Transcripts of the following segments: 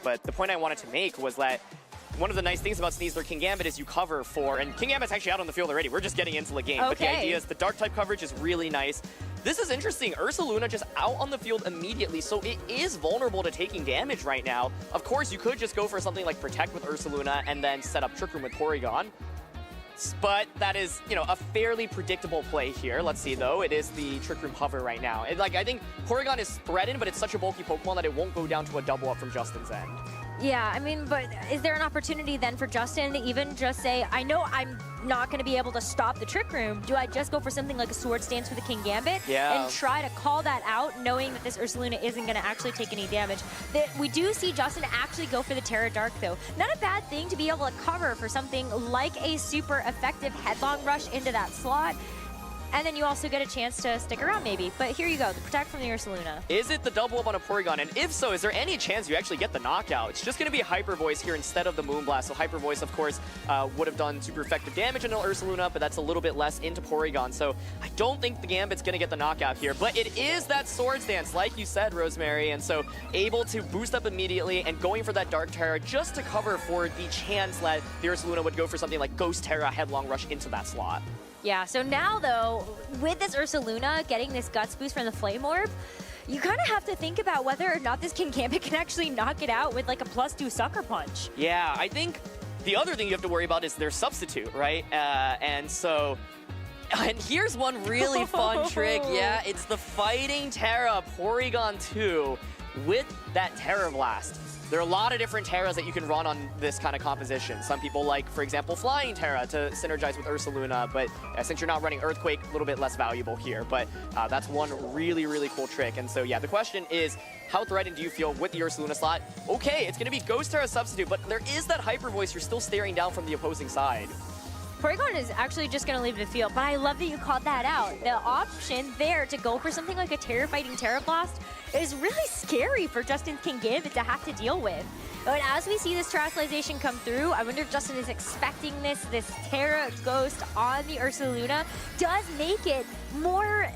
But the point I wanted to make was that one of the nice things about Sneasler King Gambit is you cover for, and King Gambit's actually out on the field already. We're just getting into the game. Okay. But the idea is the dark type coverage is really nice. This is interesting. Ursaluna just out on the field immediately, so it is vulnerable to taking damage right now. Of course, you could just go for something like Protect with Ursaluna and then set up Trick Room with Porygon. But that is, you know, a fairly predictable play here. Let's see, though. It is the Trick Room hover right now. And, like, I think Porygon is threatened, but it's such a bulky Pokemon that it won't go down to a double up from Justin's end. Yeah, I mean, but is there an opportunity then for Justin to even just say, I know I'm not going to be able to stop the Trick Room. Do I just go for something like a Swords Dance for the King Gambit? Yeah. And try to call that out, knowing that this Ursaluna isn't going to actually take any damage? We do see Justin actually go for the Terra Dark, though. Not a bad thing to be able to cover for something like a super effective Headlong Rush into that slot. And then you also get a chance to stick around, maybe. But here you go, the Protect from the Ursaluna. Is it the double up on a Porygon? And if so, is there any chance you actually get the knockout? It's just going to be Hyper Voice here instead of the Moonblast. So Hyper Voice, of course, would have done super effective damage into Ursaluna, but that's a little bit less into Porygon. So I don't think the Gambit's going to get the knockout here. But it is that Swords Dance, like you said, Rosemary. And so able to boost up immediately and going for that Dark Terra just to cover for the chance that the Ursaluna would go for something like Ghost Terra, Headlong Rush into that slot. Yeah, so now, though, with this Ursaluna getting this Guts boost from the Flame Orb, you kind of have to think about whether or not this King Gambit can actually knock it out with, like, a +2 Sucker Punch. Yeah, I think the other thing you have to worry about is their substitute, right? And here's one really fun trick. Yeah, it's the Fighting Terra Porygon 2 with that Terra Blast. There are a lot of different Terras that you can run on this kind of composition. Some people like, for example, Flying Terra to synergize with Ursaluna, but since you're not running Earthquake, a little bit less valuable here. But that's one really, really cool trick. And so, yeah, the question is, how threatened do you feel with the Ursaluna slot? Okay, it's going to be Ghost Terra substitute, but there is that Hyper Voice you're still staring down from the opposing side. Porygon is actually just going to leave the field, but I love that you called that out. The option there to go for something like a Terra-fighting Terra Blast is really scary for Justin King Gambit to have to deal with. But as we see this Terastallization come through, I wonder if Justin is expecting this Terra Ghost on the Ursaluna does make it more,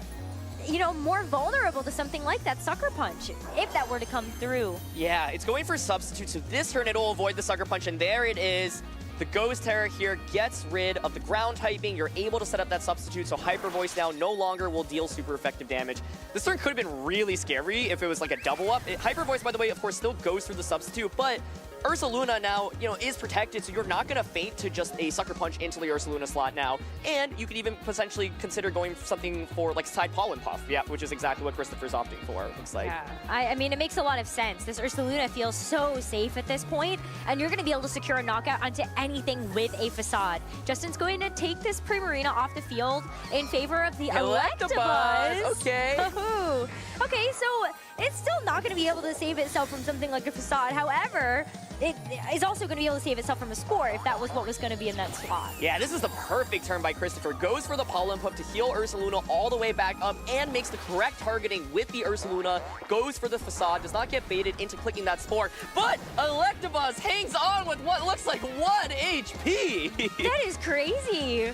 you know, more vulnerable to something like that Sucker Punch, if that were to come through. Yeah, it's going for substitute, so this turn it'll avoid the Sucker Punch, and there it is. The Ghost Terra here gets rid of the ground typing. You're able to set up that substitute, so Hyper Voice now no longer will deal super effective damage. This turn could have been really scary if it was like a double up. Hyper Voice, by the way, of course, still goes through the substitute, but Ursaluna now, you know, is protected, so you're not going to feint to just a Sucker Punch into the Ursaluna slot now. And you could even potentially consider going for something for like side Pollen Puff, yeah, which is exactly what Christopher's opting for, it looks like. Yeah, I mean, it makes a lot of sense. This Ursaluna feels so safe at this point, and you're going to be able to secure a knockout onto anything with a Facade. Justin's going to take this Primarina off the field in favor of the Electabuzz. Okay. Okay, so it's still not going to be able to save itself from something like a Facade. However, it is also going to be able to save itself from a Spore if that was what was going to be in that slot. Yeah, this is the perfect turn by Christopher. Goes for the Pollen Puff to heal Ursaluna all the way back up and makes the correct targeting with the Ursaluna. Goes for the Facade, does not get baited into clicking that Spore, but Electabuzz hangs on with what looks like 1 HP. That is crazy.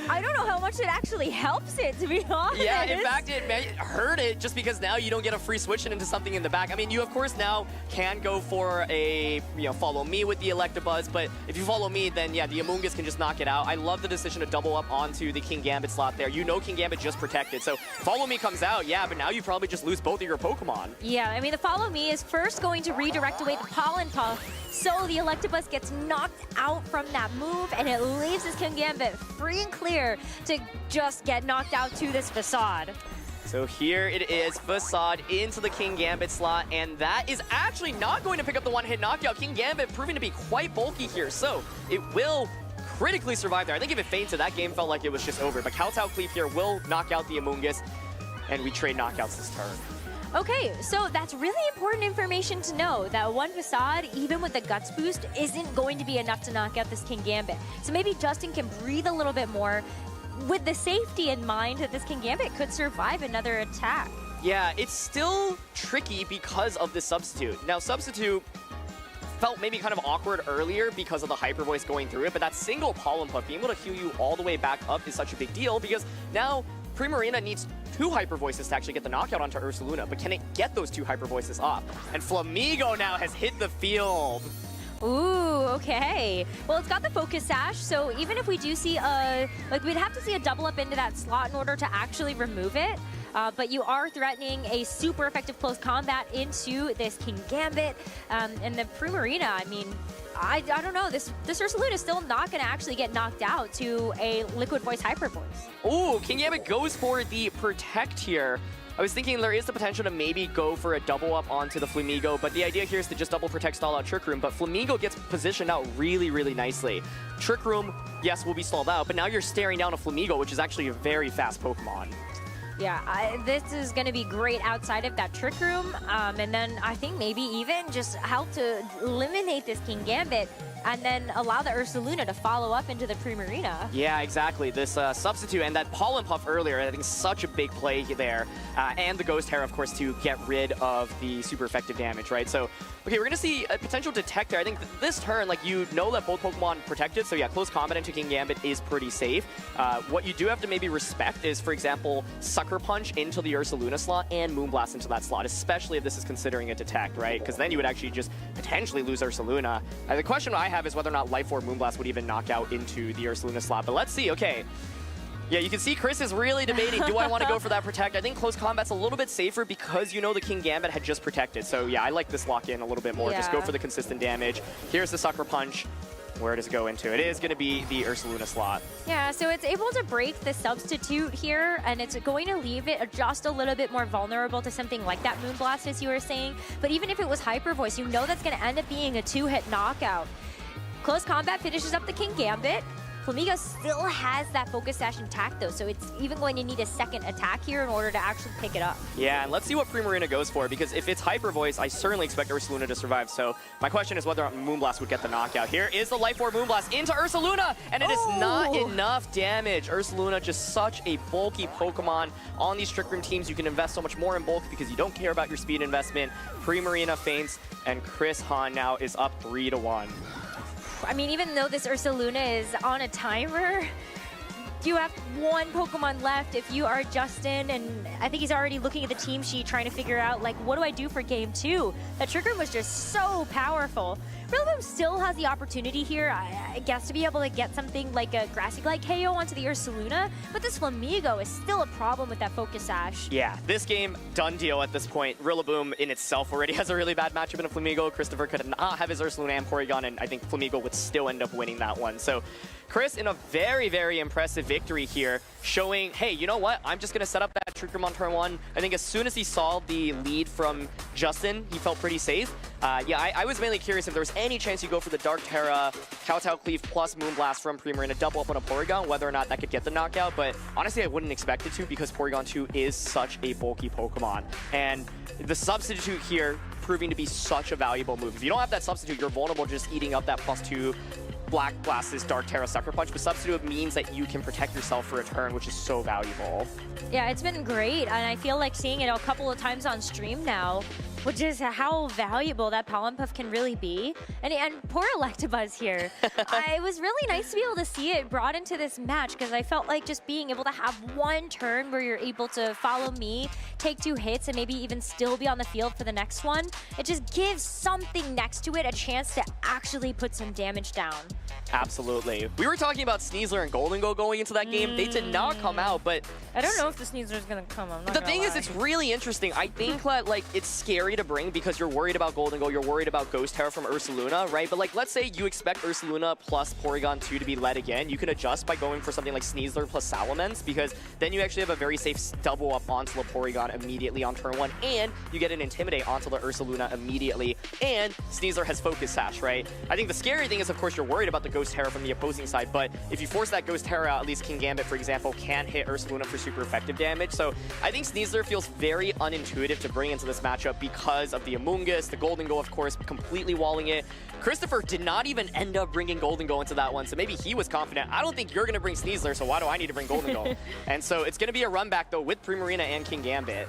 I don't know how much it actually helps it, to be honest. Yeah, in fact, it hurt it just because now you don't get a free switch into something in the back. I mean, you of course now can go for a, follow me with the Electabuzz, but if you follow me, then yeah, the Amoonguss can just knock it out. I love the decision to double up onto the King Gambit slot there. You know King Gambit just protected, so follow me comes out, yeah, but now you probably just lose both of your Pokemon. Yeah, I mean, the follow me is first going to redirect away the Pollen Puff, so the Electabuzz gets knocked out from that move, and it leaves this King Gambit free and clear to just get knocked out to this Facade. So here it is, Facade into the King Gambit slot, and that is actually not going to pick up the one-hit knockout. King Gambit proving to be quite bulky here, so it will critically survive there. I think if it fainted, that game felt like it was just over, but Kowtow Cleave here will knock out the Amoonguss, and we trade knockouts this turn. Okay, so that's really important information to know, that one Facade, even with the Guts boost, isn't going to be enough to knock out this King Gambit. So maybe Justin can breathe a little bit more, with the safety in mind that this King Gambit could survive another attack. Yeah, it's still tricky because of the substitute. Now, substitute felt maybe kind of awkward earlier because of the Hyper Voice going through it, but that single Pollen Puff being able to heal you all the way back up is such a big deal because now Primarina needs 2 Hyper Voices to actually get the knockout onto Ursaluna, but can it get those 2 Hyper Voices off? And Flamigo now has hit the field. Ooh, okay. Well, it's got the Focus Sash, so even if we do see we'd have to see a double up into that slot in order to actually remove it. But you are threatening a super effective close combat into this King Gambit. And the Primarina, I mean, I don't know. This Ursaluna is still not going to actually get knocked out to a Liquid Voice Hyper Voice. Ooh, King Gambit goes for the Protect here. I was thinking there is the potential to maybe go for a double up onto the Flamigo, but the idea here is to just double protect, stall out Trick Room, but Flamigo gets positioned out really, really nicely. Trick Room, yes, will be stalled out, but now you're staring down a Flamigo, which is actually a very fast Pokemon. Yeah, this is going to be great outside of that Trick Room, and then I think maybe even just help to eliminate this King Gambit and then allow the Ursaluna to follow up into the Primarina. Yeah, exactly. This substitute and that Pollen Puff earlier, I think such a big play there. And the Ghost Hair, of course, to get rid of the super effective damage, right? So, okay, we're going to see a potential Detect there. I think this turn, like, you know that both Pokemon protected, so yeah, close combat into King Gambit is pretty safe. What you do have to maybe respect is, for example, Sucker Punch into the Ursaluna slot and Moonblast into that slot, especially if this is considering a Detect, right? Because then you would actually just potentially lose Ursaluna. The question I have is whether or not Life Orb Moonblast would even knock out into the Ursaluna slot, but let's see. Okay. Yeah, you can see Chris is really debating, do I want to go for that Protect? I think close combat's a little bit safer because you know the King Gambit had just protected. So yeah, I like this lock-in a little bit more. Yeah. Just go for the consistent damage. Here's the Sucker Punch. Where does it go into? It is going to be the Ursaluna slot. Yeah, so it's able to break the substitute here, and it's going to leave it just a little bit more vulnerable to something like that Moonblast, as you were saying. But even if it was Hyper Voice, you know that's going to end up being a 2-hit knockout. Close combat finishes up the King Gambit. Flamigo still has that Focus Sash intact, though, so it's even going to need a second attack here in order to actually pick it up. Yeah, and let's see what Primarina goes for, because if it's Hyper Voice, I certainly expect Ursaluna to survive. So my question is whether Moonblast would get the knockout. Here is the Life Orb Moonblast into Ursaluna, and it is not enough damage. Ursaluna, just such a bulky Pokemon. On these Trick Room teams, you can invest so much more in bulk because you don't care about your speed investment. Primarina faints, and Chris Hahn now is up 3-1. I mean, even though this Ursaluna is on a timer, you have one Pokemon left if you are Justin, and I think he's already looking at the team sheet trying to figure out, like, what do I do for game 2? That Trick Room was just so powerful. Rillaboom still has the opportunity here, I guess, to be able to get something like a Grassy Glide KO onto the Ursaluna, but this Flamigo is still a problem with that Focus Sash. Yeah, this game, done deal at this point. Rillaboom in itself already has a really bad matchup in a Flamigo. Christopher could not have his Ursaluna and Porygon, and I think Flamigo would still end up winning that one. So Chris in a very, very impressive victory here, showing, hey, you know what? I'm just going to set up that Trick Room on turn 1. I think as soon as he saw the lead from Justin, he felt pretty safe. Yeah, I was mainly curious if there was any chance you go for the Dark Terra, Kowtow Cleave plus Moonblast from Primarina, double up on a Porygon, whether or not that could get the knockout. But honestly, I wouldn't expect it to because Porygon 2 is such a bulky Pokemon. And the substitute here proving to be such a valuable move. If you don't have that substitute, you're vulnerable just eating up that +2 Black Blast's Dark Terra Sucker Punch, but substitute means that you can protect yourself for a turn, which is so valuable. Yeah, it's been great, and I feel like seeing it a couple of times on stream now, which is how valuable that Pollen Puff can really be. And poor Electabuzz here. It was really nice to be able to see it brought into this match, because I felt like just being able to have one turn where you're able to follow me, take 2 hits, and maybe even still be on the field for the next one, it just gives something next to it a chance to actually put some damage down. Absolutely. We were talking about Sneasler and Golden Go going into that game. They did not come out, but I don't know if the Sneasler is going to come. The thing is, it's really interesting. I think that, like, it's scary to bring because you're worried about Golden Go, you're worried about Ghost Terra from Ursaluna, right? But, like, let's say you expect Ursaluna plus Porygon 2 to be led again. You can adjust by going for something like Sneasler plus Salamence, because then you actually have a very safe double up onto the Porygon immediately on turn 1, and you get an Intimidate onto the Ursaluna immediately, and Sneasler has Focus Sash, right? I think the scary thing is, of course, you're worried about the Ghost Terra from the opposing side, but if you force that Ghost Terra, at least King Gambit, for example, can hit Ursaluna for super effective damage. So I think Sneasler feels very unintuitive to bring into this matchup because of the Amoonguss, the Golden Go, of course, completely walling it. Christopher did not even end up bringing Golden Go into that one, so maybe he was confident. I don't think you're going to bring Sneasler, so why do I need to bring Golden Go? And so it's going to be a run back, though, with Primarina and King Gambit.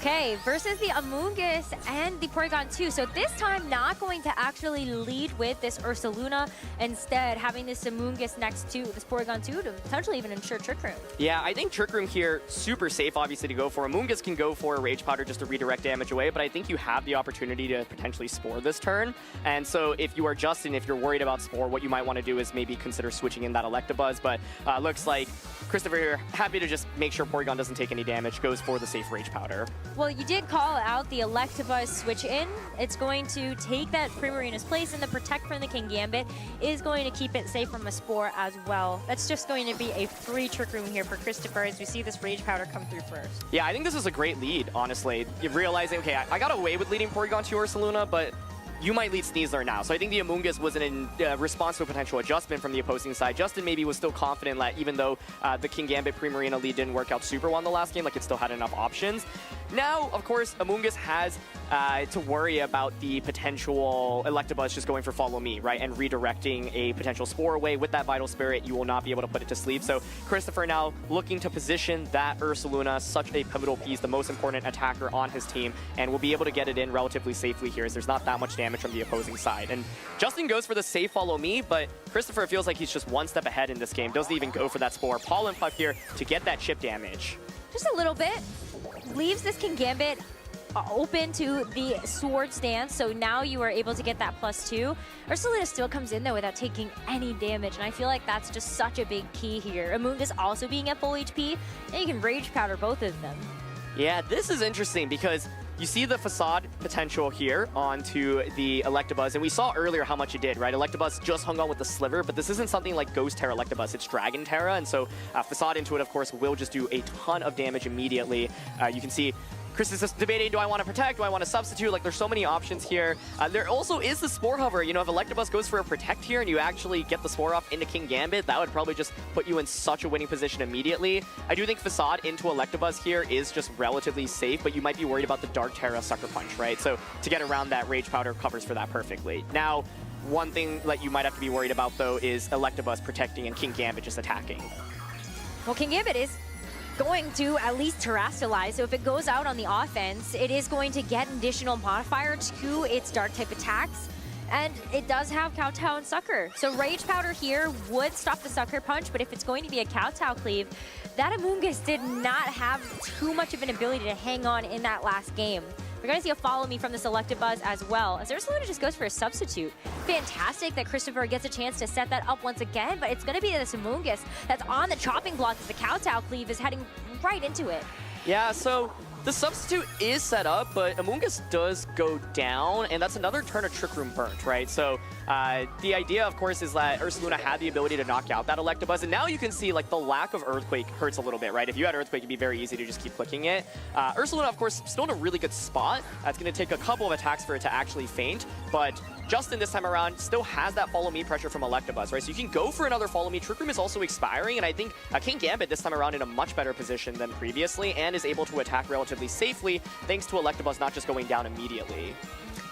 Okay, versus the Amoonguss and the Porygon 2. So this time, not going to actually lead with this Ursaluna. Instead, having this Amoonguss next to this Porygon 2 to potentially even ensure Trick Room. Yeah, I think Trick Room here, super safe, obviously, to go for. Amoonguss can go for a Rage Powder just to redirect damage away, but I think you have the opportunity to potentially Spore this turn. And so if you are Justin, if you're worried about Spore, what you might want to do is maybe consider switching in that Electabuzz. But looks like Christopher here, happy to just make sure Porygon doesn't take any damage, goes for the safe Rage Powder. Well, you did call out the Electabuzz switch in. It's going to take that Primarina's place, and the Protect from the Kingambit is going to keep it safe from a Spore as well. That's just going to be a free Trick Room here for Christopher as we see this Rage Powder come through first. Yeah, I think this is a great lead, honestly. You're realizing, okay, I got away with leading Porygon to Ursaluna, but you might lead Sneasler now. So I think the Amoonguss was in response to a potential adjustment from the opposing side. Justin maybe was still confident that even though the Kingambit Primarina lead didn't work out super well in the last game, like it still had enough options. Now, of course, Amoonguss has to worry about the potential Electabuzz just going for Follow Me, right? And redirecting a potential Spore away with that Vital Spirit. You will not be able to put it to sleep. So Christopher now looking to position that Ursaluna, such a pivotal piece, the most important attacker on his team, and will be able to get it in relatively safely here as there's not that much damage from the opposing side. And Justin goes for the safe Follow Me, but Christopher feels like he's just one step ahead in this game. Doesn't even go for that Spore. Pollen Puff here to get that chip damage. Just a little bit. Leaves this Kingambit open to the Sword stance, so now you are able to get that +2. Ursaluna still comes in though without taking any damage, and I feel like that's just such a big key here. Amoonguss also being at full HP, and you can Rage Powder both of them. Yeah, this is interesting because you see the Facade potential here onto the Electabuzz, and we saw earlier how much it did, right? Electabuzz just hung on with the Sliver, but this isn't something like Ghost Terra Electabuzz, it's Dragon Terra, and so Facade into it, of course, will just do a ton of damage immediately. You can see Chris is just debating, do I want to Protect, do I want to Substitute? Like, there's so many options here. There also is the Spore Hover. You know, if Electabuzz goes for a Protect here and you actually get the Spore off into Kingambit, that would probably just put you in such a winning position immediately. I do think Facade into Electabuzz here is just relatively safe, but you might be worried about the Dark Terra Sucker Punch, right? So to get around that, Rage Powder covers for that perfectly. Now, one thing that you might have to be worried about, though, is Electabuzz protecting and Kingambit just attacking. Well, Kingambit is going to at least terrestrialize, so if it goes out on the offense, it is going to get an additional modifier to its dark type attacks, and it does have Kowtow and Sucker. So Rage Powder here would stop the Sucker Punch, but if it's going to be a Kowtow cleave, that Amoonguss did not have too much of an ability to hang on in that last game. We're going to see a Follow Me from this Electabuzz as well, as Ursaluna just goes for a Substitute. Fantastic that Christopher gets a chance to set that up once again, but it's going to be this Amoonguss that's on the chopping block as the Kowtow cleave is heading right into it. Yeah, so the Substitute is set up, but Amoonguss does go down, and that's another turn of Trick Room burnt, right? So the idea, of course, is that Ursaluna had the ability to knock out that Electabuzz, and now you can see, like, the lack of Earthquake hurts a little bit, right? If you had Earthquake, it'd be very easy to just keep clicking it. Ursaluna, of course, still in a really good spot. It's going to take a couple of attacks for it to actually faint, but Justin this time around still has that Follow Me pressure from Electabuzz, right? So you can go for another Follow Me. Trick Room is also expiring, and I think Kingambit this time around in a much better position than previously, and is able to attack relatively safely thanks to Electabuzz not just going down immediately.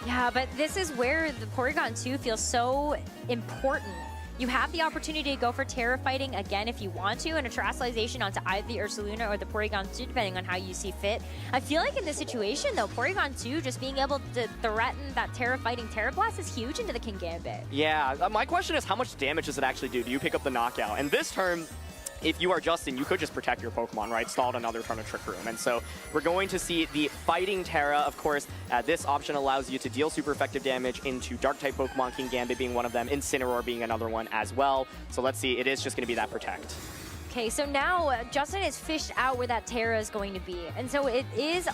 Yeah, but this is where the Porygon 2 feels so important. You have the opportunity to go for Terra Fighting again if you want to, and a Terrestrialization onto either the Ursaluna or the Porygon 2, depending on how you see fit. I feel like in this situation, though, Porygon 2 just being able to threaten that Terra Fighting Terra Blast is huge into the Kingambit. Yeah, my question is how much damage does it actually do? Do you pick up the knockout? And this turn, if you are Justin, you could just protect your Pokemon, right? Stalled another turn of Trick Room. And so we're going to see the Fighting Terra. Of course, this option allows you to deal super effective damage into Dark-type Pokemon, Kingambit being one of them, Incineroar being another one as well. So let's see, it is just going to be that Protect. Okay, so now Justin has fished out where that Terra is going to be. And so it is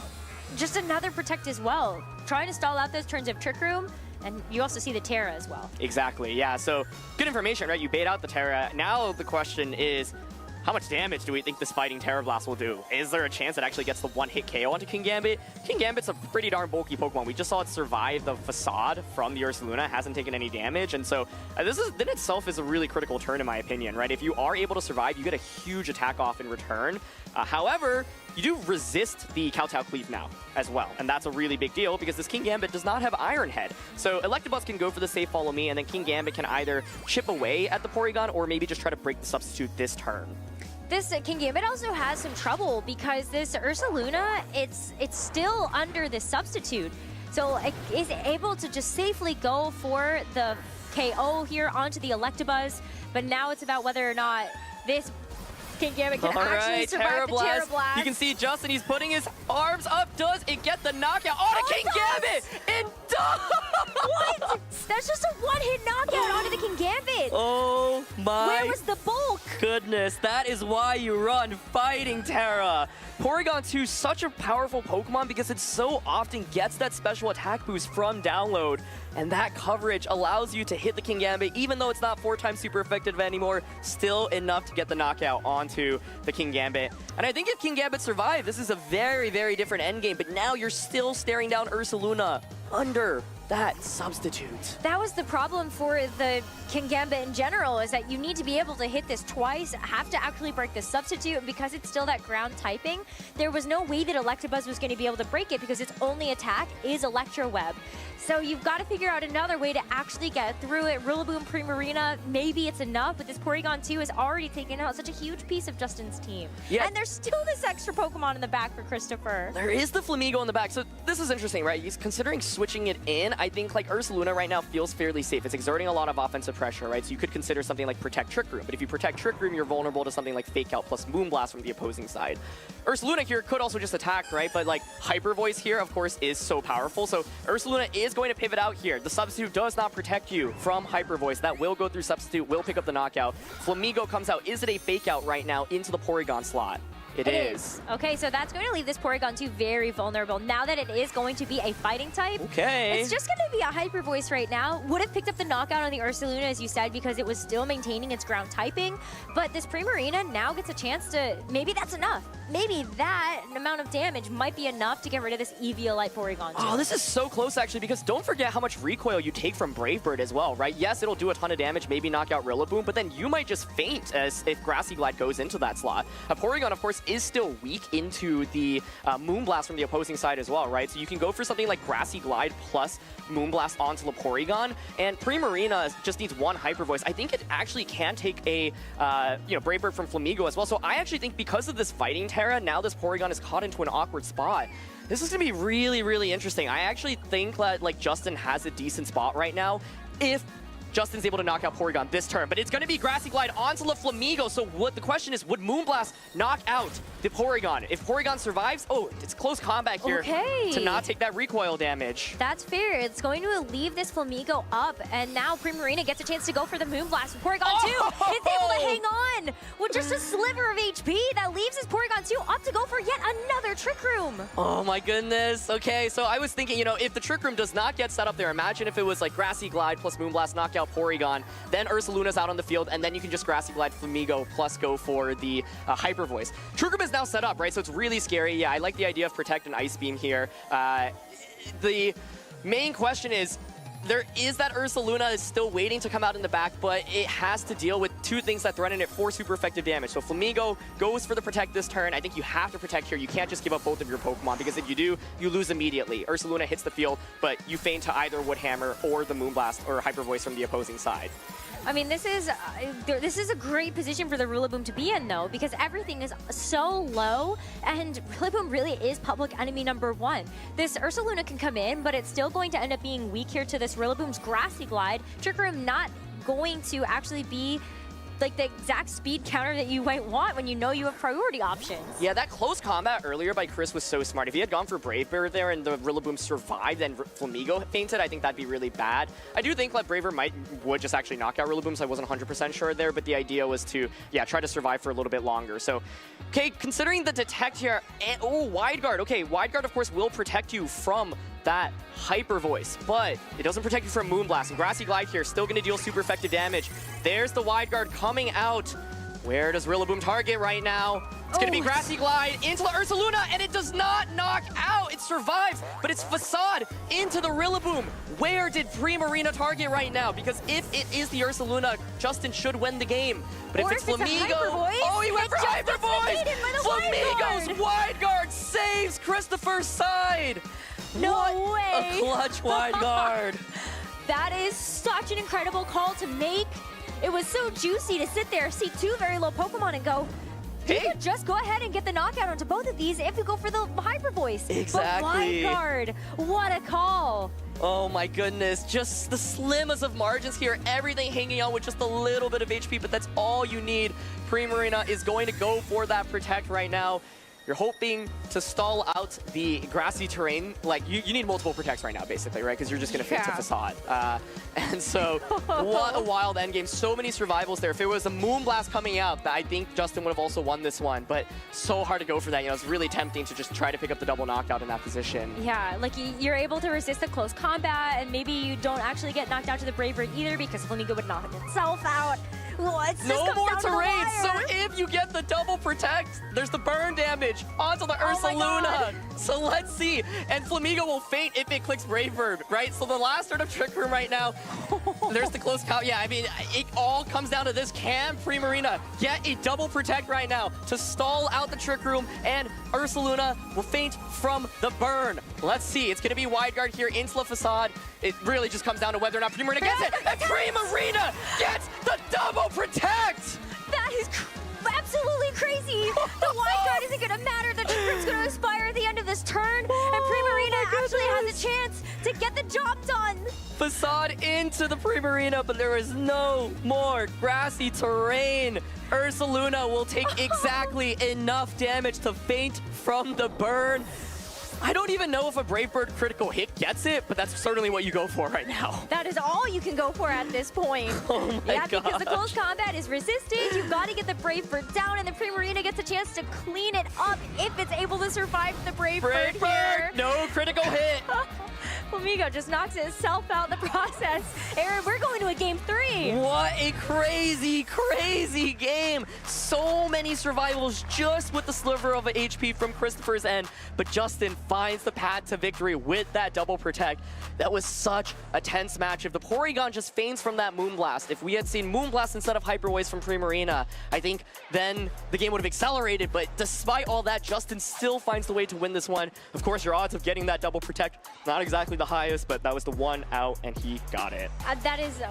just another Protect as well. Trying to stall out those turns of Trick Room, and you also see the Terra as well. Exactly, yeah. So good information, right? You bait out the Terra. Now the question is, how much damage do we think this Fighting Terra Blast will do? Is there a chance it actually gets the one-hit KO onto Kingambit? Kingambit's a pretty darn bulky Pokemon. We just saw it survive the Facade from the Ursaluna, hasn't taken any damage, and so this in itself is a really critical turn in my opinion, right? If you are able to survive, you get a huge attack off in return. However, you do resist the Kowtow Cleave now as well, and that's a really big deal because this Kingambit does not have Iron Head. So Electabuzz can go for the safe Follow Me, and then Kingambit can either chip away at the Porygon or maybe just try to break the Substitute this turn. This King Gambit also has some trouble because this Ursaluna, it's still under the substitute. So it is able to just safely go for the KO here onto the Electabuzz, but now it's about whether or not this King Gambit can actually survive the Terra Blast. You can see Justin, he's putting his arms up. Does it get the knockout on a King Gambit? It does! What? That's just a one-hit knockout onto the King Gambit. Oh my Where was the bulk? goodness. That is why you run Fighting Terra. Porygon 2 is such a powerful Pokemon because it so often gets that special attack boost from download. And that coverage allows you to hit the King Gambit, even though it's not 4 times super effective anymore, still enough to get the knockout onto the King Gambit. And I think if King Gambit survived, this is a very, very different endgame, but now you're still staring down Ursaluna under that substitute. That was the problem for the King Gambit in general, is that you need to be able to hit this twice, have to actually break the substitute, and because it's still that ground typing, there was no way that Electabuzz was going to be able to break it because its only attack is Electro Web. So you've got to figure out another way to actually get through it. Rillaboom, Primarina, maybe it's enough, but this Porygon 2 has already taken out such a huge piece of Justin's team. Yeah. And there's still this extra Pokemon in the back for Christopher. There is the Flamigo in the back, so this is interesting, right? He's considering switching it in. I think like Ursaluna right now feels fairly safe. It's exerting a lot of offensive pressure, right? So you could consider something like Protect Trick Room, but if you Protect Trick Room, you're vulnerable to something like Fake Out plus Moonblast from the opposing side. Ursaluna here could also just attack, right? But like Hyper Voice here, of course, is so powerful. So Ursaluna is going to pivot out here. The substitute does not protect you from Hyper Voice. That will go through substitute, will pick up the knockout. Flamigo comes out. Is it a Fake Out right now into the Porygon slot? It is. Okay, so that's going to leave this Porygon 2 very vulnerable. Now that it is going to be a fighting type, okay, it's just going to be a Hyper Voice right now. Would have picked up the knockout on the Ursaluna, as you said, because it was still maintaining its ground typing. But this Primarina now gets a chance to, maybe that's enough. Maybe that amount of damage might be enough to get rid of this Eviolite Porygon 2. Oh, this is so close, actually, because don't forget how much recoil you take from Brave Bird as well, right? Yes, it'll do a ton of damage, maybe knock out Rillaboom, but then you might just faint as if Grassy Glide goes into that slot. A Porygon, of course, is still weak into the Moonblast from the opposing side as well, right? So you can go for something like Grassy Glide plus Moonblast onto the Porygon, and Primarina just needs one Hyper Voice. I think it actually can take a Brave Bird from Flamigo as well. So I actually think because of this Fighting Terra, now this Porygon is caught into an awkward spot. This is going to be really, really interesting. I actually think that like Justin has a decent spot right now if Justin's able to knock out Porygon this turn, but it's going to be Grassy Glide onto the Flamigo. So what the question is, would Moonblast knock out the Porygon? If Porygon survives, oh, it's close combat here to not take that recoil damage. That's fair. It's going to leave this Flamigo up, and now Primarina gets a chance to go for the Moonblast. Porygon 2 is able to hang on with just a sliver of HP. That leaves his Porygon 2 up to go for yet another Trick Room. Oh my goodness. Okay, so I was thinking, if the Trick Room does not get set up there, imagine if it was like Grassy Glide plus Moonblast knockout Porygon, then Ursaluna's out on the field, and then you can just Grassy Glide Flamigo plus go for the Hyper Voice. Trick Room is now set up, right? So it's really scary. Yeah, I like the idea of Protect and Ice Beam here. The main question is, there is that Ursaluna is still waiting to come out in the back, but it has to deal with two things that threaten it for super effective damage. So Flamigo goes for the Protect this turn. I think you have to Protect here. You can't just give up both of your Pokemon, because if you do, you lose immediately. Ursaluna hits the field, but you feign to either Wood Hammer or the Moonblast or Hyper Voice from the opposing side. I mean, this is a great position for the Rillaboom to be in, though, because everything is so low, and Rillaboom really is public enemy #1. This Ursaluna can come in, but it's still going to end up being weak here to this Rillaboom's Grassy Glide. Trick Room not going to actually be like the exact speed counter that you might want when you know you have priority options. Yeah, that close combat earlier by Chris was so smart. If he had gone for Brave Bird there and the Rillaboom survived and Flamigo fainted, I think that'd be really bad. I do think that Brave Bird would just actually knock out Rillaboom, so I wasn't 100% sure there, but the idea was to, try to survive for a little bit longer. So, okay, considering the Detect here, and, Wide Guard. Okay, Wide Guard, of course, will protect you from that Hyper Voice, but it doesn't protect you from Moonblast. And Grassy Glide here, still going to deal super effective damage. There's the Wide Guard coming out. Where does Rillaboom target right now? It's going to be Grassy Glide into the Ursaluna, and it does not knock out. It survives, but it's Facade into the Rillaboom. Where did Primarina target right now? Because if it is the Ursaluna, Justin should win the game. But if it's Flamigo, he went for Hyper Voice! Flamigo's Wide Guard saves Christopher's side! No way! A clutch Wide Guard. That is such an incredible call to make. It was so juicy to sit there, see two very low Pokemon and go, You could just go ahead and get the knockout onto both of these if you go for the Hyper Voice. Exactly. But Guard, what a call. Oh my goodness, just the slimmest of margins here. Everything hanging on with just a little bit of HP, but that's all you need. Primarina is going to go for that Protect right now. You're hoping to stall out the grassy terrain. Like, you need multiple protects right now, basically, right? Because you're just going to fit to Facade. And so, what a wild endgame. So many survivals there. If it was a Moonblast coming out, I think Justin would have also won this one. But so hard to go for that. You know, it's really tempting to just try to pick up the double knockout in that position. Yeah, like you're able to resist the close combat, and maybe you don't actually get knocked out to the Brave Bird either because Flamingo would knock itself out. No more terrain, so if you get the double protect, there's the burn damage onto the Ursa Luna. So let's see. And Flamingo will faint if it clicks Brave Bird, right? So the last turn of Trick Room right now, there's the close count. Yeah, I mean, it all comes down to this. Can Primarina get a double protect right now to stall out the Trick Room? And Ursa Luna will faint from the burn. Let's see. It's going to be wide guard here into the Facade. It really just comes down to whether or not Primarina gets it. And Primarina gets the double protect! That is absolutely crazy. The wide guard isn't going to matter. The Trick Room's going to expire at the end of this turn. And Primarina actually has a chance to get the job done. Facade into the Primarina, but there is no more grassy terrain. Ursa Luna will take exactly enough damage to faint from the burn. I don't even know if a Brave Bird critical hit gets it, but that's certainly what you go for right now. That is all you can go for at this point. Oh my yeah, gosh. because the close combat is resisted. You've got to get the Brave Bird down, and the Primarina gets a chance to clean it up if it's able to survive the Brave Bird here. No critical hit. Flamingo just knocks itself out in the process. Aaron, we're going to a game 3. What a crazy, crazy game. So many survivals just with the sliver of HP from Christopher's end. But Justin finds the path to victory with that double protect. That was such a tense match. If the Porygon just feigns from that Moonblast, if we had seen Moonblast instead of Hyper Voice from Primarina, I think then the game would have accelerated. But despite all that, Justin still finds the way to win this one. Of course, your odds of getting that double protect, not exactly the highest, but that was the one out, and he got it. That is,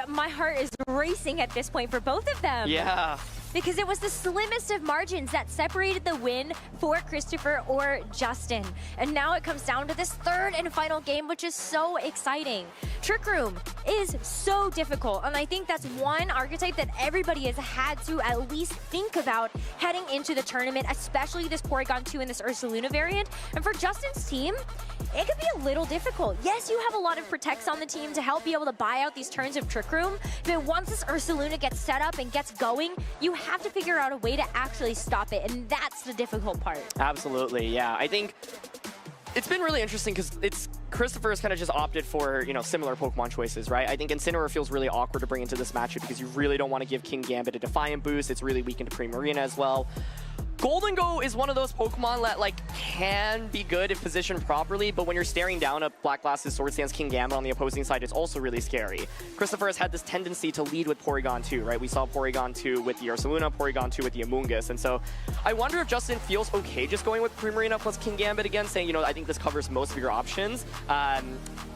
my heart is racing at this point for both of them. Yeah. Because it was the slimmest of margins that separated the win for Christopher or Justin. And now it comes down to this third and final game, which is so exciting. Trick Room is so difficult, and I think that's one archetype that everybody has had to at least think about heading into the tournament, especially this Porygon 2 and this Ursa Luna variant. And for Justin's team, it could be a little difficult. Yes, you have a lot of protects on the team to help be able to buy out these turns of Trick Room, but once this Ursa Luna gets set up and gets going, you have to figure out a way to actually stop it, and that's the difficult part. Absolutely, yeah. I think it's been really interesting because Christopher has kind of just opted for, you know, similar Pokemon choices, right? I think Incineroar feels really awkward to bring into this matchup because you really don't want to give King Gambit a Defiant boost. It's really weak into Primarina as well. Golden Go is one of those Pokemon that, like, can be good if positioned properly, but when you're staring down at Black Glass's Swords Dance King Gambit on the opposing side, it's also really scary. Christopher has had this tendency to lead with Porygon 2, right? We saw Porygon 2 with the Ursa Luna, Porygon 2 with the Amoonguss, and so I wonder if Justin feels okay just going with Primarina plus King Gambit again, saying, you know, I think this covers most of your options,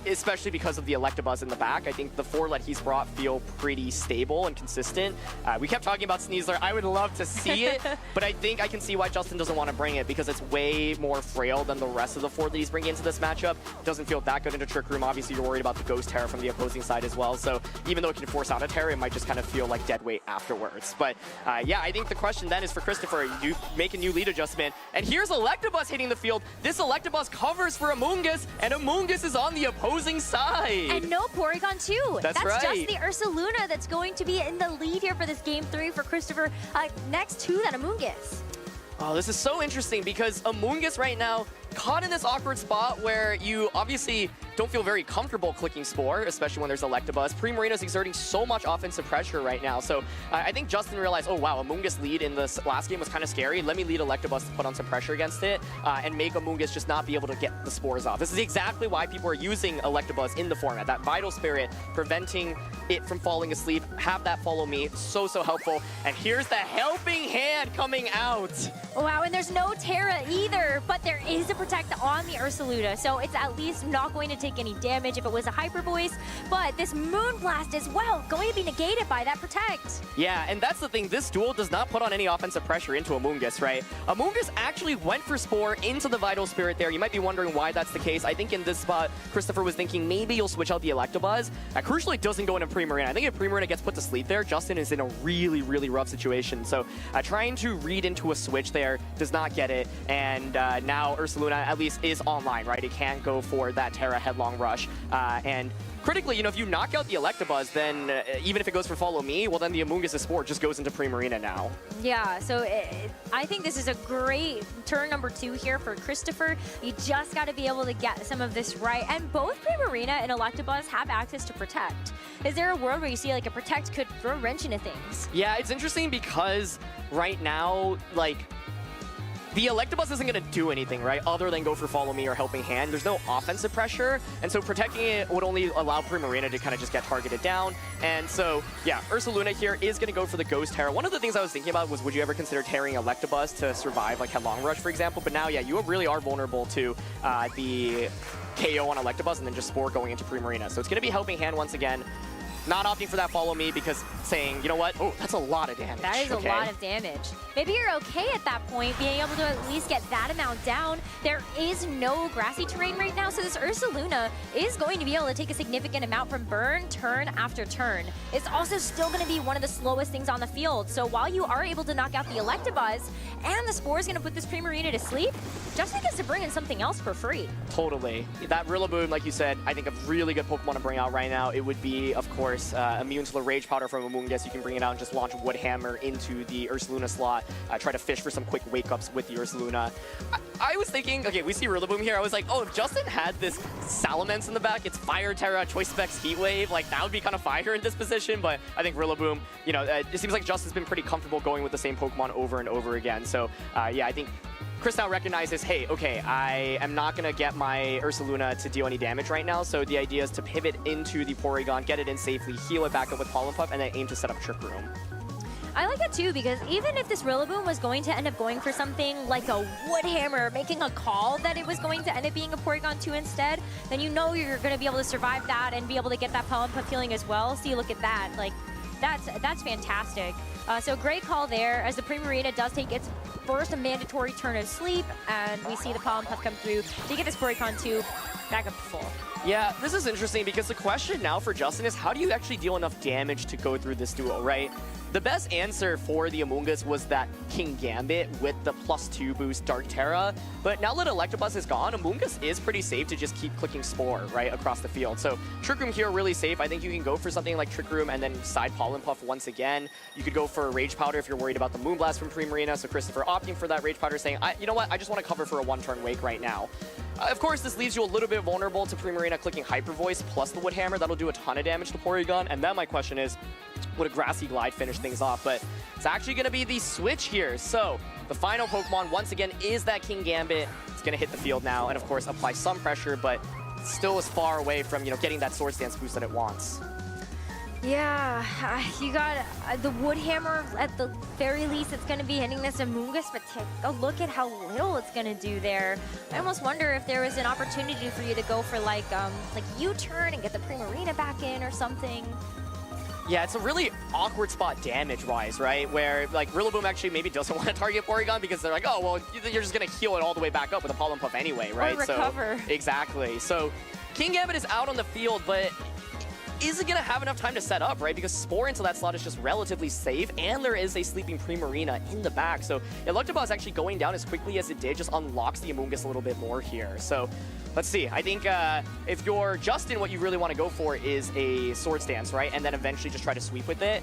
especially because of the Electabuzz in the back. I think the 4 that he's brought feel pretty stable and consistent. We kept talking about Sneasler. I would love to see it, but I think I can see why Justin doesn't want to bring it because it's way more frail than the rest of the 4 that he's bringing into this matchup. Doesn't feel that good into Trick Room. Obviously, you're worried about the Ghost Terra from the opposing side as well. So even though it can force out a Terra, it might just kind of feel like dead weight afterwards. But yeah, I think the question then is for Christopher, you make a new lead adjustment. And here's Electabuzz hitting the field. This Electabuzz covers for Amoonguss, and Amoonguss is on the opposing side. And no Porygon 2. That's right. Just the Ursa Luna that's going to be in the lead here for this game 3 for Christopher, next to that Amoonguss. Oh, this is so interesting because Amoonguss right now caught in this awkward spot where you obviously don't feel very comfortable clicking Spore, especially when there's Electabuzz. Primarina's exerting so much offensive pressure right now. So I think Justin realized, oh wow, Amoonguss lead in this last game was kind of scary. Let me lead Electabuzz to put on some pressure against it and make Amoonguss just not be able to get the Spores off. This is exactly why people are using Electabuzz in the format. That Vital Spirit, preventing it from falling asleep. Have that follow me. So helpful. And here's the helping hand coming out. Wow, and there's no Terra either, but there is a Protect on the Ursaluna, so it's at least not going to take any damage if it was a Hyper Voice, but this Moonblast as well, going to be negated by that Protect. Yeah, and that's the thing. This duel does not put on any offensive pressure into Amoonguss, right? Amoonguss actually went for Spore into the Vital Spirit there. You might be wondering why that's the case. I think in this spot, Christopher was thinking maybe you'll switch out the Electabuzz. Crucially, doesn't go into Primarina. I think if Primarina gets put to sleep there, Justin is in a really, really rough situation. So trying to read into a switch there does not get it. And now Ursaluna at least is online, right? It can't go for that Terra Headlong Rush. And critically, you know, if you knock out the Electabuzz, then even if it goes for Follow Me, well, then the Amoonguss' Spore just goes into Primarina now. Yeah, so I think this is a great turn number 2 here for Christopher. You just got to be able to get some of this right. And both Primarina and Electabuzz have access to Protect. Is there a world where you see like a Protect could throw a wrench into things? Yeah, it's interesting because right now, like, the Electabuzz isn't going to do anything, right, other than go for Follow Me or Helping Hand. There's no offensive pressure, and so protecting it would only allow Primarina to kind of just get targeted down. And so, yeah, Ursaluna here is going to go for the Ghost Terra. One of the things I was thinking about was, would you ever consider tearing Electabuzz to survive, like Headlong Rush, for example? But now, yeah, you really are vulnerable to the KO on Electabuzz and then just Spore going into Primarina. So it's going to be Helping Hand once again. Not opting for that Follow Me because saying, you know what? Oh, that's a lot of damage. That is a lot of damage. Maybe you're okay at that point, being able to at least get that amount down. There is no grassy terrain right now, so this Ursaluna is going to be able to take a significant amount from burn, turn after turn. It's also still going to be one of the slowest things on the field. So while you are able to knock out the Electabuzz, and the Spore is going to put this Primarina to sleep, Justin gets to bring in something else for free. Totally. That Rillaboom, like you said, I think a really good Pokemon to bring out right now. It would be, of course, immune to the Rage Powder from Amoonguss. You can bring it out and just launch Wood Hammer into the Ursaluna slot. Try to fish for some quick wake-ups with the Ursaluna. I was thinking, okay, we see Rillaboom here. I was like, oh, if Justin had this Salamence in the back, it's Fire Terra, Choice Specs, Heat Wave, like that would be kind of fire in this position. But I think Rillaboom, you know, it seems like Justin's been pretty comfortable going with the same Pokemon over and over again. So yeah, I think Chris now recognizes, hey, okay, I am not going to get my Ursaluna to deal any damage right now, so the idea is to pivot into the Porygon, get it in safely, heal it back up with Pollen Puff, and then aim to set up Trick Room. I like that too, because even if this Rillaboom was going to end up going for something like a Wood Hammer, making a call that it was going to end up being a Porygon 2 instead, then you know you're going to be able to survive that and be able to get that Pollen Puff healing as well. See, look at that. Like, that's fantastic. So great call there, as the Primarina does take its first mandatory turn of sleep, and we see the Pollen Puff come through to get this Porygon 2 back up to full. Yeah, this is interesting because the question now for Justin is, how do you actually deal enough damage to go through this duel, right? The best answer for the Amoonguss was that King Gambit with the +2 boost Dark Terra, but now that Electabuzz is gone, Amoonguss is pretty safe to just keep clicking Spore, right, across the field. So Trick Room here really safe. I think you can go for something like Trick Room and then side Pollen Puff once again. You could go for a Rage Powder if you're worried about the Moonblast from Primarina, so Christopher opting for that Rage Powder, saying, you know what, I just want to cover for a one-turn wake right now. Of course, this leaves you a little bit vulnerable to Primarina clicking Hyper Voice plus the Wood Hammer. That'll do a ton of damage to Porygon. And then my question is, would a Grassy Glide finish things off? But it's actually going to be the switch here. So the final Pokemon, once again, is that King Gambit. It's going to hit the field now and, of course, apply some pressure, but still is far away from, you know, getting that Swords Dance boost that it wants. Yeah, you got the Wood Hammer at the very least. It's going to be hitting this Amoonguss, but take a look at how little it's going to do there. I almost wonder if there was an opportunity for you to go for like U-turn and get the Primarina back in or something. Yeah, it's a really awkward spot damage-wise, right? Where, like, Rillaboom actually maybe doesn't want to target Porygon because they're like, oh, well, you're just going to heal it all the way back up with a Pollen Puff anyway, right? Or recover. So, exactly. So, King Gambit is out on the field, but is it going to have enough time to set up, right? Because Spore into that slot is just relatively safe, and there is a sleeping Primarina in the back. So, Electabuzz actually going down as quickly as it did just unlocks the Amoonguss a little bit more here. So, let's see. I think if you're Justin, what you really want to go for is a Swords Dance, right? And then eventually just try to sweep with it.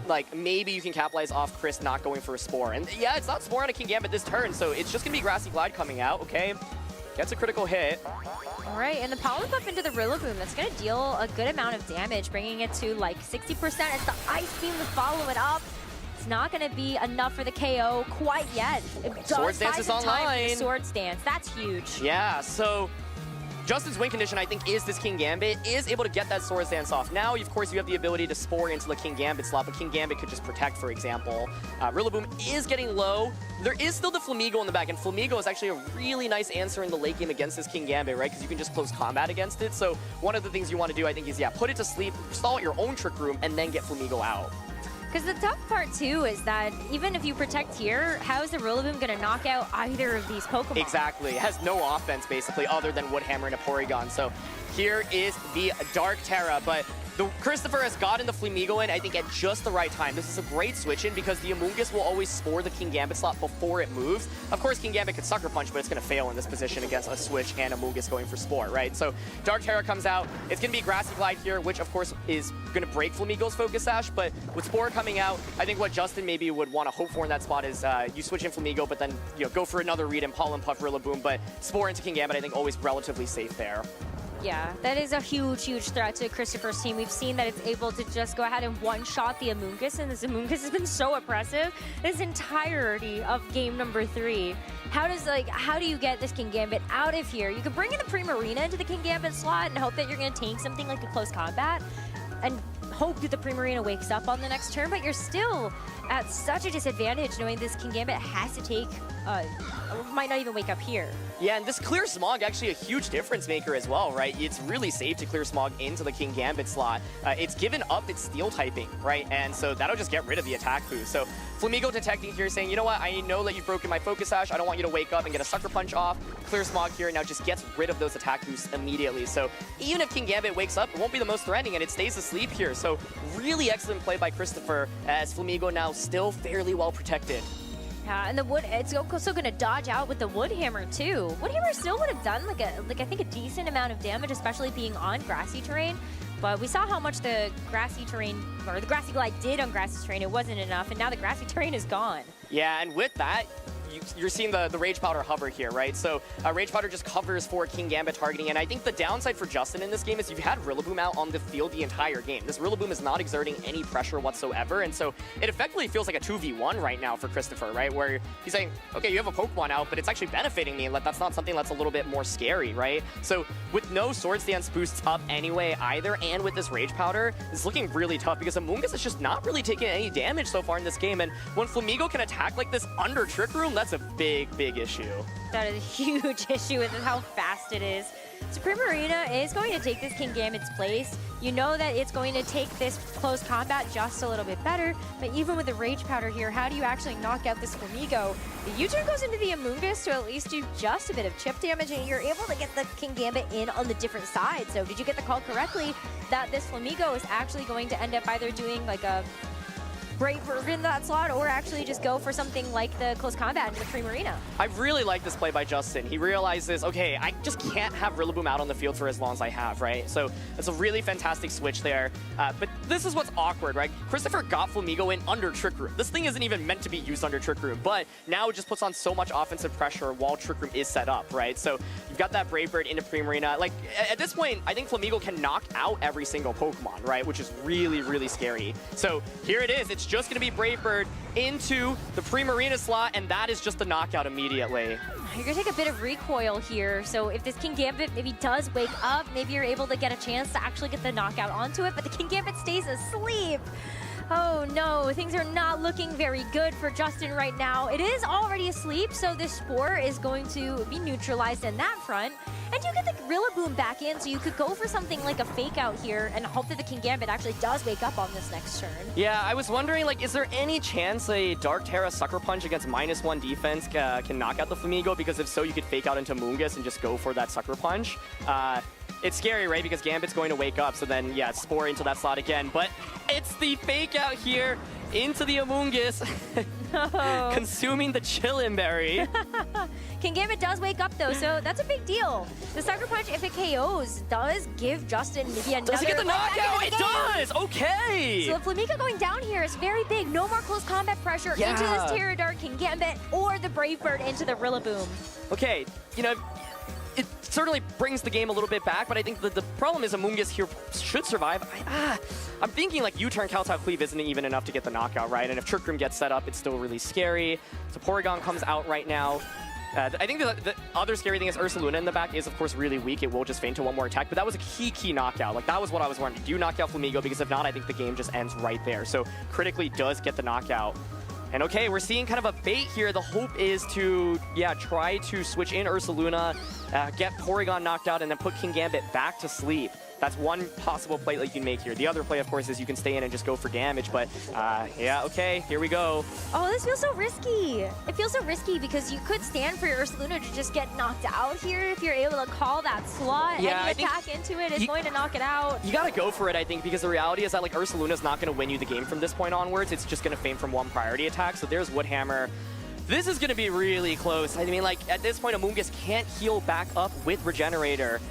Like, maybe you can capitalize off Chris not going for a Spore. And yeah, it's not Spore on a King Gambit this turn, so it's just going to be Grassy Glide coming out, okay? Gets a critical hit. All right, and the Pollen Puff into the Rillaboom, that's going to deal a good amount of damage, bringing it to like 60%. It's the Ice Beam to follow it up. It's not going to be enough for the KO quite yet. It does Swords Dance is online. Swords Dance, that's huge. Yeah, so Justin's win condition, I think, is this King Gambit, is able to get that Swords Dance off. Now, of course, you have the ability to Spore into the King Gambit slot, but King Gambit could just protect, for example. Rillaboom is getting low. There is still the Flamigo in the back, and Flamigo is actually a really nice answer in the late game against this King Gambit, right? Because you can just close combat against it. So one of the things you want to do, I think, is, yeah, put it to sleep, stall out your own Trick Room, and then get Flamigo out. Because the tough part, too, is that even if you protect here, how is the Rillaboom going to knock out either of these Pokemon? Exactly. It has no offense, basically, other than Woodhammer and a Porygon. So here is the Dark Terra, but Christopher has gotten the Flamigo in, I think, at just the right time. This is a great switch in because the Amoonguss will always Spore the King Gambit slot before it moves. Of course, King Gambit could Sucker Punch, but it's going to fail in this position against a Switch and Amoonguss going for Spore, right? So Dark Terra comes out. It's going to be Grassy Glide here, which, of course, is going to break Flamigo's Focus Sash, but with Spore coming out, I think what Justin maybe would want to hope for in that spot is you switch in Flamigo, but then go for another read and Pollen Puff Rillaboom, but Spore into King Gambit, I think, always relatively safe there. Yeah, that is a huge, huge threat to Christopher's team. We've seen that it's able to just go ahead and one-shot the Amoonguss, and this Amoonguss has been so oppressive this entirety of game number 3. How do you get this King Gambit out of here? You could bring in the Primarina into the King Gambit slot and hope that you're going to tank something like a close combat and hope that the Primarina wakes up on the next turn, but you're still at such a disadvantage knowing this King Gambit has to take, might not even wake up here. Yeah, and this Clear Smog actually a huge difference maker as well, right? It's really safe to Clear Smog into the King Gambit slot. It's given up its Steel typing, right? And so that'll just get rid of the attack boost. So Flamigo detecting here saying, you know what, I know that you've broken my Focus Sash. I don't want you to wake up and get a Sucker Punch off. Clear Smog here now just gets rid of those attack boosts immediately. So even if King Gambit wakes up, it won't be the most threatening and it stays asleep here. So really excellent play by Christopher as Flamigo now still fairly well protected. Yeah, and the wood, it's also going to dodge out with the Woodhammer too. Woodhammer still would have done like I think a decent amount of damage, especially being on grassy terrain. But we saw how much the grassy terrain, or the Grassy Glide did on grassy terrain. It wasn't enough, and now the grassy terrain is gone. Yeah, and with that, you're seeing the Rage Powder hover here, right? So Rage Powder just covers for King Gambit targeting, and I think the downside for Justin in this game is you've had Rillaboom out on the field the entire game. This Rillaboom is not exerting any pressure whatsoever, and so it effectively feels like a 2v1 right now for Christopher, right? Where he's saying, okay, you have a Pokemon out, but it's actually benefiting me, and that's not something that's a little bit more scary, right? So with no Swords Dance boosts up anyway either, and with this Rage Powder, it's looking really tough because Amoonguss is just not really taking any damage so far in this game, and when Flamigo can attack like this under Trick Room, that's a big issue. That is a huge issue with how fast it is. So Primarina is going to take this King Gambit's place. You know that it's going to take this close combat just a little bit better, but even with the Rage Powder here, how do you actually knock out this Flamigo? The U-turn goes into the Amoonguss to at least do just a bit of chip damage, and you're able to get the King Gambit in on the different side. So did you get the call correctly that this Flamigo is actually going to end up either doing like a Brave Bird in that slot, or actually just go for something like the close combat into the Primarina? I really like this play by Justin. He realizes, okay, I just can't have Rillaboom out on the field for as long as I have, right? So it's a really fantastic switch there. But this is what's awkward, right? Christopher got Flamigo in under Trick Room. This thing isn't even meant to be used under Trick Room, but now it just puts on so much offensive pressure while Trick Room is set up, right? So you've got that Brave Bird into Primarina. Like, at this point, I think Flamigo can knock out every single Pokemon, right? Which is really, really scary. So here it is. It's just going to be Brave Bird into the Primarina slot, and that is just the knockout immediately. You're going to take a bit of recoil here, so if this King Gambit maybe does wake up, maybe you're able to get a chance to actually get the knockout onto it, but the King Gambit stays asleep. Oh no, things are not looking very good for Justin right now. It is already asleep, so this Spore is going to be neutralized in that front. And you get the Rillaboom back in, so you could go for something like a fake out here and hope that the King Gambit actually does wake up on this next turn. Yeah, I was wondering, like, is there any chance a Dark Terra Sucker Punch against -1 defense can knock out the Flamigo? Because if so, you could fake out into Moongus and just go for that Sucker Punch. It's scary, right? Because Gambit's going to wake up, so then, yeah, Spore into that slot again. But it's the fake out here into the Amoonguss, No. consuming the Chillin' Berry. King Gambit does wake up, though, so that's a big deal. The Sucker Punch, if it KOs, does give Justin maybe another... Does it get the knockout? It does! Okay! So the Flamigo going down here is very big. No more close combat pressure into this Pterodart King Gambit or the Brave Bird into the Rillaboom. Okay, you know, it certainly brings the game a little bit back, but I think the problem is Amoonguss here should survive. I'm thinking like U-turn Kowtow Cleave isn't even enough to get the knockout, right? And if Trick Room gets set up, it's still really scary. So Porygon comes out right now. I think the other scary thing is Ursaluna in the back is, of course, really weak. It will just feint to one more attack, but that was a key knockout. Like, that was what I was wondering. Do you knock out Flamigo? Because if not, I think the game just ends right there. So critically does get the knockout. And okay, we're seeing kind of a bait here. The hope is to, try to switch in Ursaluna, get Porygon knocked out, and then put King Gambit back to sleep. That's one possible play that you can make here. The other play, of course, is you can stay in and just go for damage. But okay, here we go. Oh, this feels so risky. It feels so risky because you could stand for your Ursaluna to just get knocked out here if you're able to call that slot. Yeah, Any attack into it is going to knock it out. You got to go for it, I think, because the reality is that like Ursaluna's not going to win you the game from this point onwards. It's just going to feint from one priority attack. So there's Woodhammer. This is going to be really close. I mean, like, at this point, Amoonguss can't heal back up with Regenerator.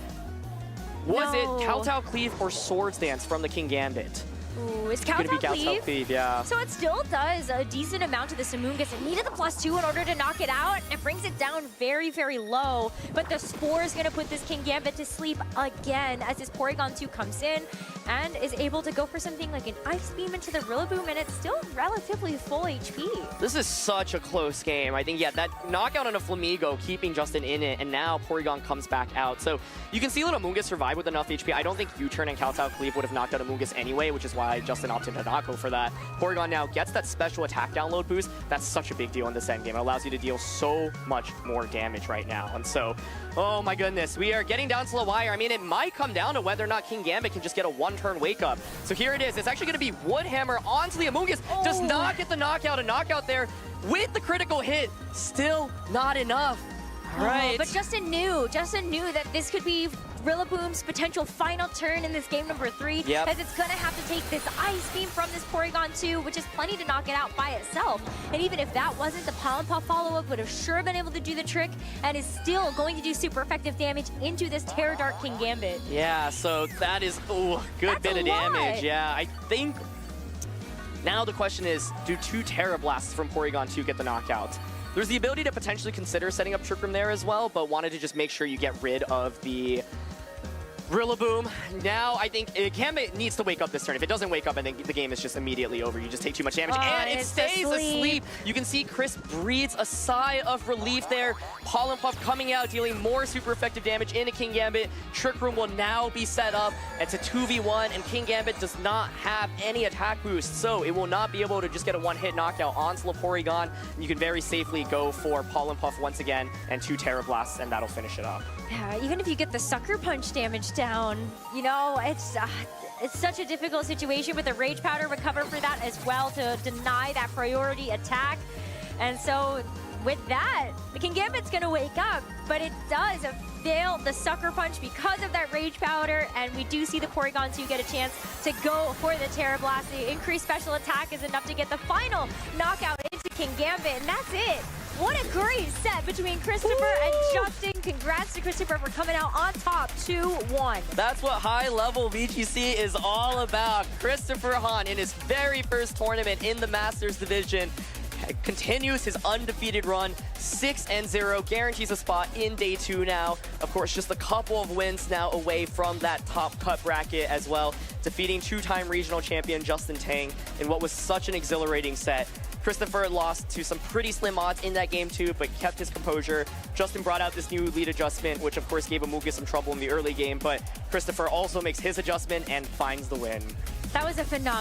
Was it Kowtow Cleave or Swords Dance from the King Gambit? Ooh, it's Kowtow Cleave. Yeah. So it still does a decent amount to this Amoonguss. It needed the +2 in order to knock it out. It brings it down very, very low. But the Spore is going to put this King Gambit to sleep again as this Porygon 2 comes in and is able to go for something like an Ice Beam into the Rillaboom, and it's still relatively full HP. This is such a close game. I think, that knockout on a Flamigo, keeping Justin in it, and now Porygon comes back out. So you can see that Amoonguss survive with enough HP. I don't think U-Turn and Kowtow Cleave would have knocked out Amoonguss anyway, which is why Justin opted to not go for that. Porygon now gets that special attack download boost. That's such a big deal in this endgame. It allows you to deal so much more damage right now. And so, oh my goodness, we are getting down to the wire. I mean, it might come down to whether or not King Gambit can just get a one-turn wake-up. So here it is. It's actually going to be Woodhammer onto the Amoonguss. Does not get the knockout. A knockout there with the critical hit. Still not enough. All right. But Justin knew that this could be Rillaboom's potential final turn in this game number 3, as it's going to have to take this Ice Beam from this Porygon 2, which is plenty to knock it out by itself. And even if that wasn't, the Pollen Puff follow-up would have sure been able to do the trick and is still going to do super effective damage into this Terra Dart King Gambit. Yeah, so that is good bit of damage. Yeah, I think now the question is, do 2 Terra Blasts from Porygon 2 get the knockout? There's the ability to potentially consider setting up Trick Room there as well, but wanted to just make sure you get rid of the Rillaboom. Now, I think Gambit needs to wake up this turn. If it doesn't wake up, I think the game is just immediately over. You just take too much damage, and it stays asleep. You can see Chris breathes a sigh of relief there. Pollen Puff coming out, dealing more super effective damage into King Gambit. Trick Room will now be set up. It's a 2v1, and King Gambit does not have any attack boost, so it will not be able to just get a one-hit knockout onto the Porygon. You can very safely go for Pollen Puff once again and 2 Terra Blasts, and that'll finish it up. Yeah, even if you get the Sucker Punch damage down, you know, it's such a difficult situation with the Rage Powder recover for that as well to deny that priority attack. And so with that, the King Gambit's going to wake up, but it does fail the Sucker Punch because of that Rage Powder, and we do see the Porygon 2 get a chance to go for the Terra Blast. The increased special attack is enough to get the final knockout into King Gambit, and that's it. What a great set between Christopher and Justin. Congrats to Christopher for coming out on top 2-1. That's what high-level VGC is all about. Christopher Hahn, in his very first tournament in the Masters division, continues his undefeated run, 6-0, guarantees a spot in day 2 now. Of course, just a couple of wins now away from that top cut bracket as well, defeating 2-time regional champion Justin Tang in what was such an exhilarating set. Christopher lost to some pretty slim odds in that game too, but kept his composure. Justin brought out this new lead adjustment, which of course gave Amoonguss some trouble in the early game, but Christopher also makes his adjustment and finds the win. That was a phenomenal